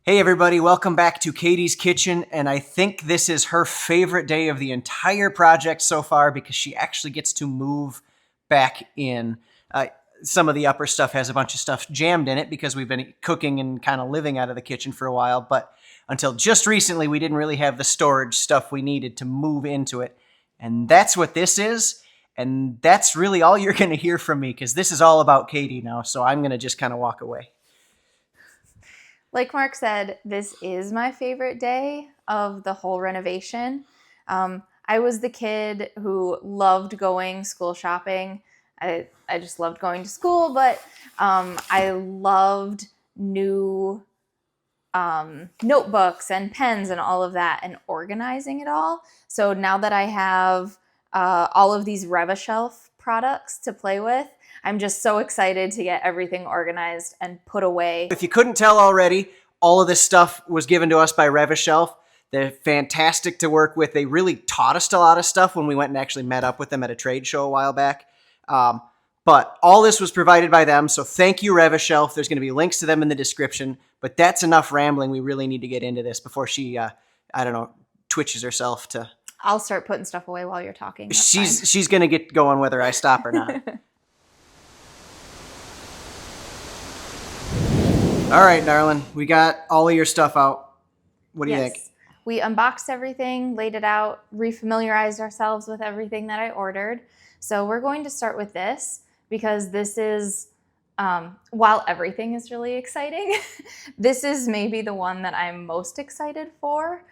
Hey everybody, welcome back to Katie's Kitchen, and I think this is her favorite day of the entire project so far because she actually gets to move back in. Some of the upper stuff has a bunch of stuff jammed in it because we've been cooking and kind of living out of the kitchen for a while, but until just recently we didn't really have the storage stuff we needed to move into it. And that's what this is, and that's really all you're going to hear from me because this is all about Katie now, so I'm going to just kind of walk away. Like Mark said, this is my favorite day of the whole renovation. I was the kid who loved going school shopping. I just loved going to school, but I loved new notebooks and pens and all of that and organizing it all. So now that I have all of these Revashelf products to play with, I'm just so excited to get everything organized and put away. If you couldn't tell already, all of this stuff was given to us by Revashelf. They're fantastic to work with. They really taught us a lot of stuff when we went and actually met up with them at a trade show a while back. But all this was provided by them, so thank you, Revashelf. There's going to be links to them in the description, but that's enough rambling. We really need to get into this before she, twitches herself to... I'll start putting stuff away while you're talking. She's going to get going whether I stop or not. All right, darling. We got all of your stuff out. What do you think? We unboxed everything, laid it out, refamiliarized ourselves with everything that I ordered. So we're going to start with this because this is, while everything is really exciting, this is maybe the one that I'm most excited for.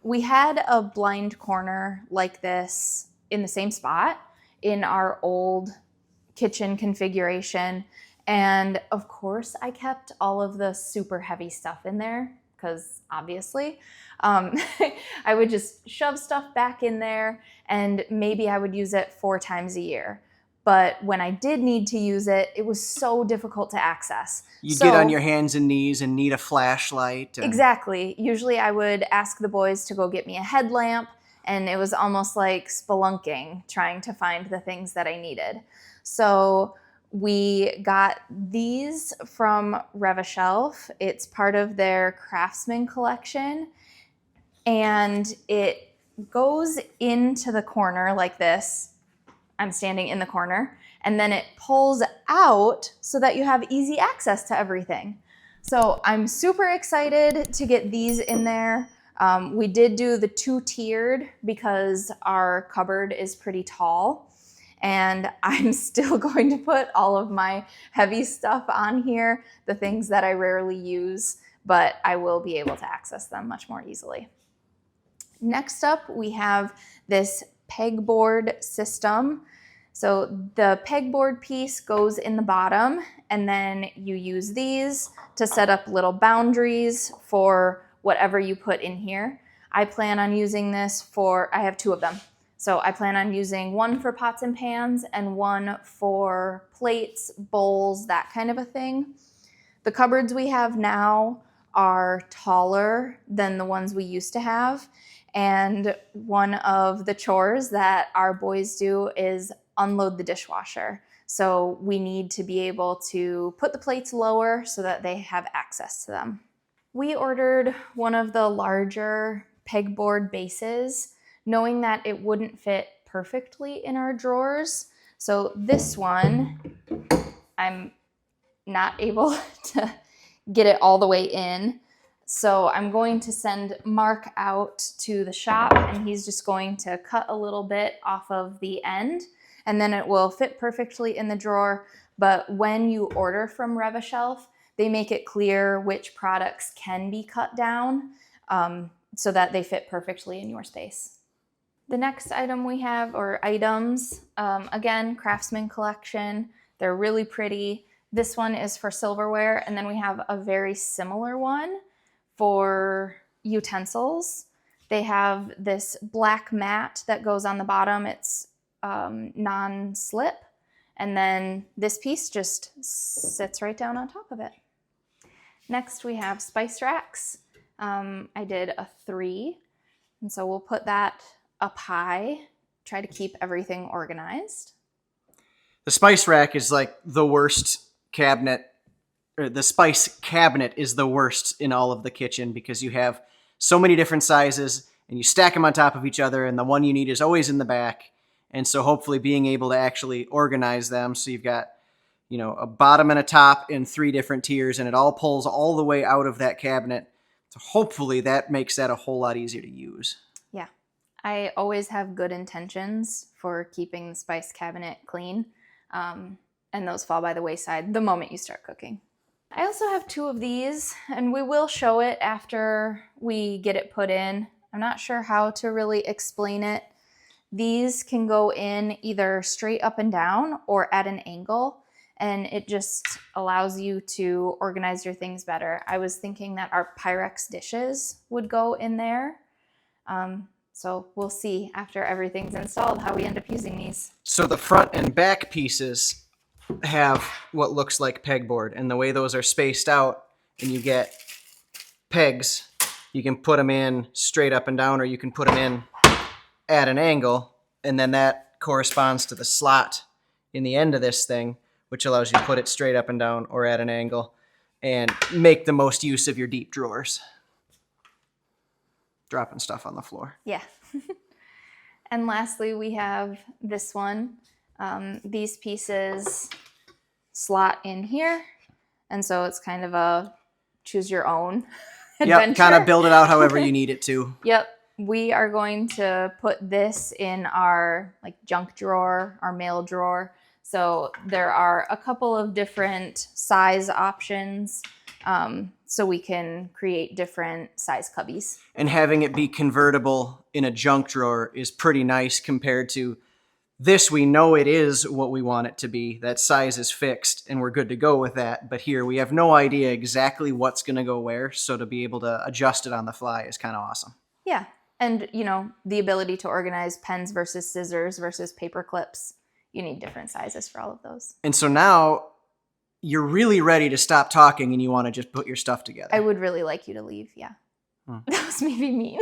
We had a blind corner like this in the same spot in our old kitchen configuration. And of course, I kept all of the super heavy stuff in there because obviously I would just shove stuff back in there and maybe I would use it 4 times a year. But when I did need to use it, it was so difficult to access. You'd get on your hands and knees and need a flashlight. Exactly. Usually I would ask the boys to go get me a headlamp, and it was almost like spelunking, trying to find the things that I needed. So we got these from Revashelf. It's part of their Craftsman collection, and it goes into the corner like this. I'm standing in the corner, and then it pulls out so that you have easy access to everything. So I'm super excited to get these in there. We did do the 2-tiered because our cupboard is pretty tall. And I'm still going to put all of my heavy stuff on here, the things that I rarely use, but I will be able to access them much more easily. Next up, we have this pegboard system. So the pegboard piece goes in the bottom, and then you use these to set up little boundaries for whatever you put in here. I plan on using this I have 2 of them. So I plan on using one for pots and pans and one for plates, bowls, that kind of a thing. The cupboards we have now are taller than the ones we used to have. And one of the chores that our boys do is unload the dishwasher. So we need to be able to put the plates lower so that they have access to them. We ordered one of the larger pegboard bases, knowing that it wouldn't fit perfectly in our drawers. So this one, I'm not able to get it all the way in. So I'm going to send Mark out to the shop, and he's just going to cut a little bit off of the end, and then it will fit perfectly in the drawer. But when you order from Revashelf, they make it clear which products can be cut down so that they fit perfectly in your space. The next item we have, or items, again, Craftsman collection. They're really pretty. This one is for silverware, and then we have a very similar one for utensils. They have this black mat that goes on the bottom. It's non-slip, and then this piece just sits right down on top of it. Next, we have spice racks. I did a 3, and so we'll put that up high, try to keep everything organized. The spice rack is like the worst cabinet or the spice cabinet is the worst in all of the kitchen because you have so many different sizes and you stack them on top of each other, and the one you need is always in the back. And so hopefully being able to actually organize them so you've got, a bottom and a top in 3 different tiers, and it all pulls all the way out of that cabinet. So hopefully that makes that a whole lot easier to use. Yeah. I always have good intentions for keeping the spice cabinet clean, and those fall by the wayside the moment you start cooking. I also have 2 of these, and we will show it after we get it put in. I'm not sure how to really explain it. These can go in either straight up and down or at an angle, and it just allows you to organize your things better. I was thinking that our Pyrex dishes would go in there. So we'll see after everything's installed how we end up using these. So the front and back pieces have what looks like pegboard, and the way those are spaced out and you get pegs, you can put them in straight up and down, or you can put them in at an angle, and then that corresponds to the slot in the end of this thing, which allows you to put it straight up and down or at an angle and make the most use of your deep drawers. Dropping stuff on the floor. Yeah. And lastly, we have this one. These pieces slot in here, and so it's kind of a choose your own adventure. Yep, kind of build it out however you need it to. Yep. We are going to put this in our junk drawer, our mail drawer. So there are a couple of different size options, so we can create different size cubbies. And having it be convertible in a junk drawer is pretty nice compared to this. We know it is what we want it to be. That size is fixed and we're good to go with that. But here we have no idea exactly what's going to go where. So to be able to adjust it on the fly is kind of awesome. Yeah. And, the ability to organize pens versus scissors versus paper clips. You need different sizes for all of those. And so now you're really ready to stop talking and you want to just put your stuff together. I would really like you to leave, yeah. That was maybe mean.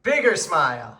Bigger smile.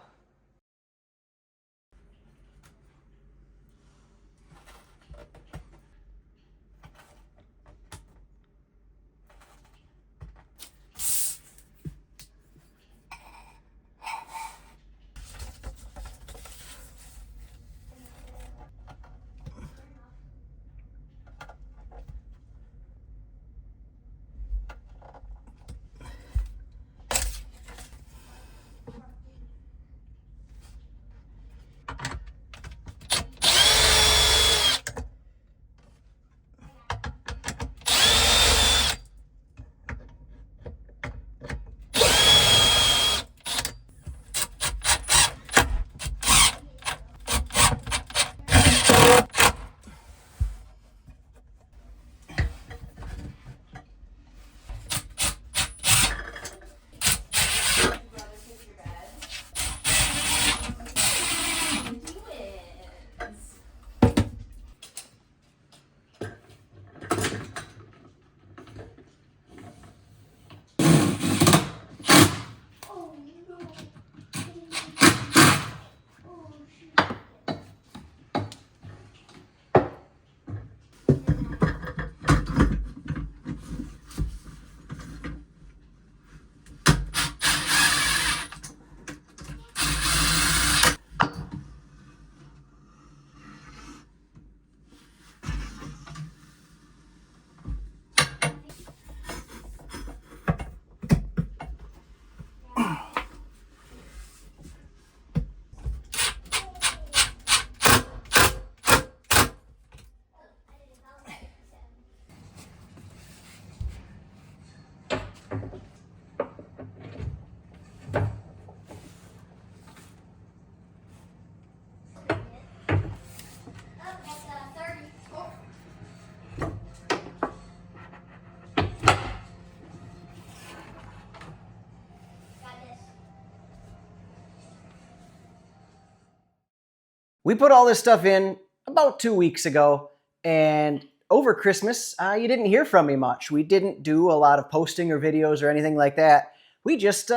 We put all this stuff in about 2 weeks ago, and over Christmas, you didn't hear from me much. We didn't do a lot of posting or videos or anything like that. We just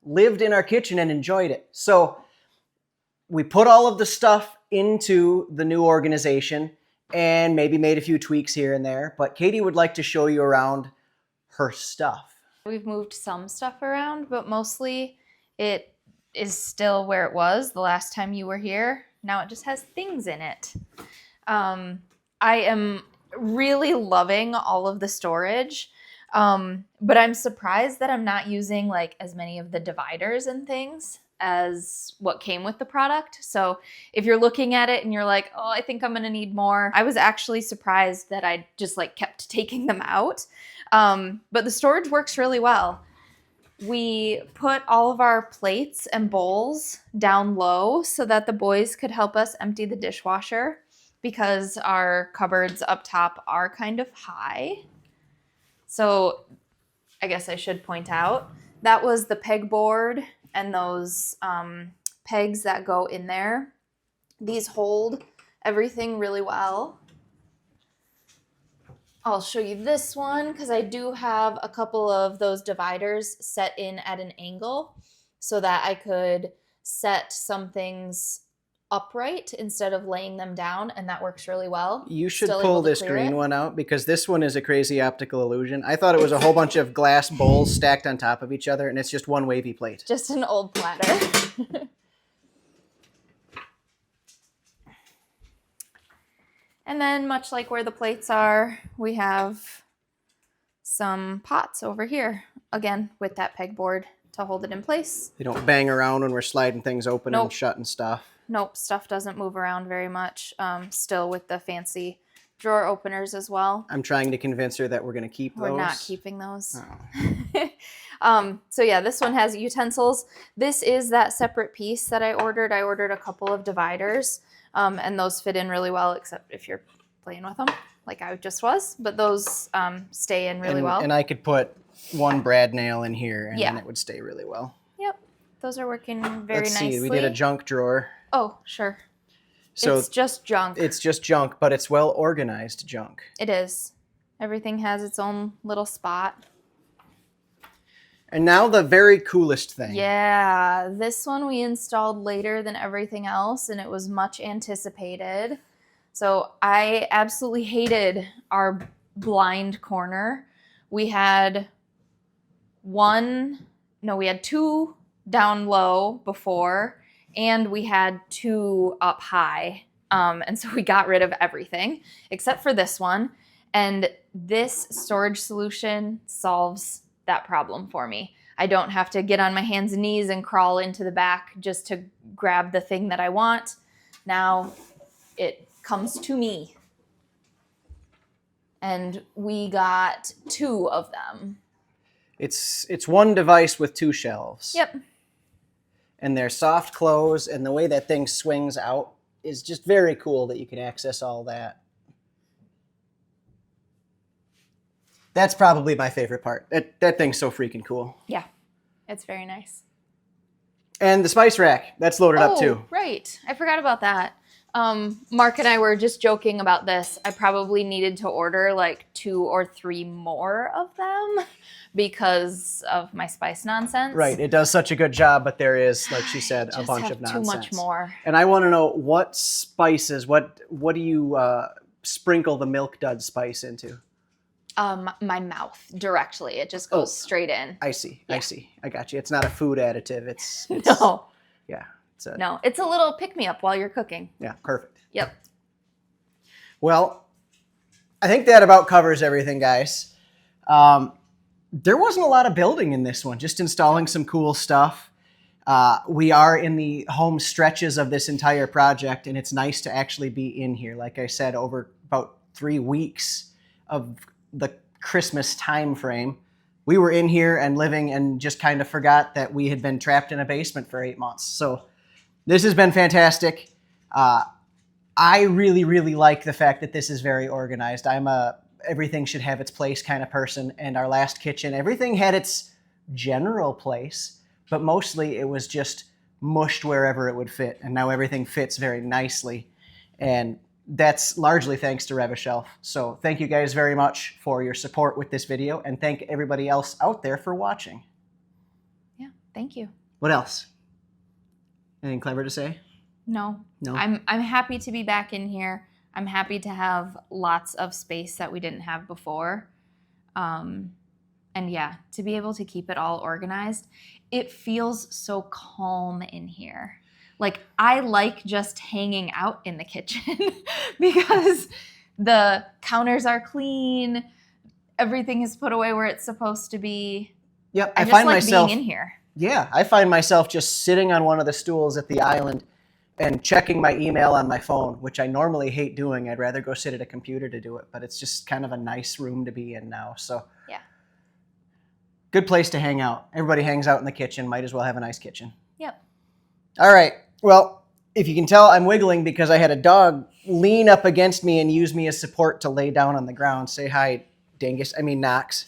lived in our kitchen and enjoyed it. So we put all of the stuff into the new organization and maybe made a few tweaks here and there, but Katie would like to show you around her stuff. We've moved some stuff around, but mostly it is still where it was the last time you were here. Now it just has things in it. I am really loving all of the storage, but I'm surprised that I'm not using like as many of the dividers and things as what came with the product. So if you're looking at it and you're like, oh, I think I'm gonna need more, I was actually surprised that I just like kept taking them out. But the storage works really well. We put all of our plates and bowls down low so that the boys could help us empty the dishwasher because our cupboards up top are kind of high. So I guess I should point out that was the pegboard and those pegs that go in there. These hold everything really well. I'll show you this one because I do have a couple of those dividers set in at an angle so that I could set some things upright instead of laying them down, and that works really well. You should pull this green one out because this one is a crazy optical illusion. I thought it was a whole bunch of glass bowls stacked on top of each other, and it's just one wavy plate. Just an old platter. And then much like where the plates are, we have some pots over here, again, with that pegboard to hold it in place. They don't bang around when we're sliding things open and shut and stuff. Nope, stuff doesn't move around very much. Still with the fancy drawer openers as well. I'm trying to convince her that we're going to keep those. We're not keeping those. Oh. So yeah, this one has utensils. This is that separate piece that I ordered. I ordered a couple of dividers. And those fit in really well, except if you're playing with them, like I just was. But those stay in really well. And I could put one brad nail in here, and then it would stay really well. Yep, those are working very nicely. Let's see, we did a junk drawer. Oh, sure. So it's just junk. It's just junk, but it's well organized junk. It is. Everything has its own little spot. And now the very coolest thing. Yeah, this one we installed later than everything else, and it was much anticipated. So I absolutely hated our blind corner. We had two down low before, and we had two up high. And so we got rid of everything except for this one. And this storage solution solves that problem for me. I don't have to get on my hands and knees and crawl into the back just to grab the thing that I want. Now it comes to me. And we got two of them. It's one device with two shelves. Yep. And they're soft close, and the way that thing swings out is just very cool that you can access all that. That's probably my favorite part. That thing's so freaking cool. Yeah, it's very nice. And the spice rack, that's loaded up too. Right. I forgot about that. Mark and I were just joking about this. I probably needed to order like 2 or 3 more of them because of my spice nonsense. Right. It does such a good job, but there is, like she said, a bunch of nonsense. Too much more. And I want to know what spices, what do you sprinkle the milk dud spice into? My mouth directly. It just goes straight in. I see. Yeah. I see. I got you. It's not a food additive. It's no. Yeah. No, it's a little pick-me-up while you're cooking. Yeah, perfect. Yep. Well, I think that about covers everything, guys. There wasn't a lot of building in this one, just installing some cool stuff. We are in the home stretches of this entire project, and it's nice to actually be in here. Like I said, over about 3 weeks of the Christmas time frame, we were in here and living and just kind of forgot that we had been trapped in a basement for 8 months. So this has been fantastic. I really, really like the fact that this is very organized. I'm a everything should have its place kind of person. And our last kitchen, everything had its general place, but mostly it was just mushed wherever it would fit. And now everything fits very nicely. And that's largely thanks to Revashelf. So thank you guys very much for your support with this video, and thank everybody else out there for watching. Yeah, thank you. What else? Anything clever to say? No. No? I'm happy to be back in here. I'm happy to have lots of space that we didn't have before. And yeah, to be able to keep it all organized, it feels so calm in here. Like, I like just hanging out in the kitchen because the counters are clean, everything is put away where it's supposed to be. Yep, I just like being in here. Yeah, I find myself just sitting on one of the stools at the island and checking my email on my phone, which I normally hate doing. I'd rather go sit at a computer to do it, but it's just kind of a nice room to be in now. So yeah, good place to hang out. Everybody hangs out in the kitchen. Might as well have a nice kitchen. Yep. All right. Well, if you can tell, I'm wiggling because I had a dog lean up against me and use me as support to lay down on the ground. Say hi, Dingus. I mean, Knox.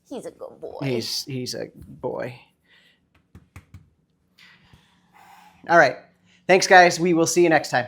He's a good boy. He's a boy. All right. Thanks, guys. We will see you next time.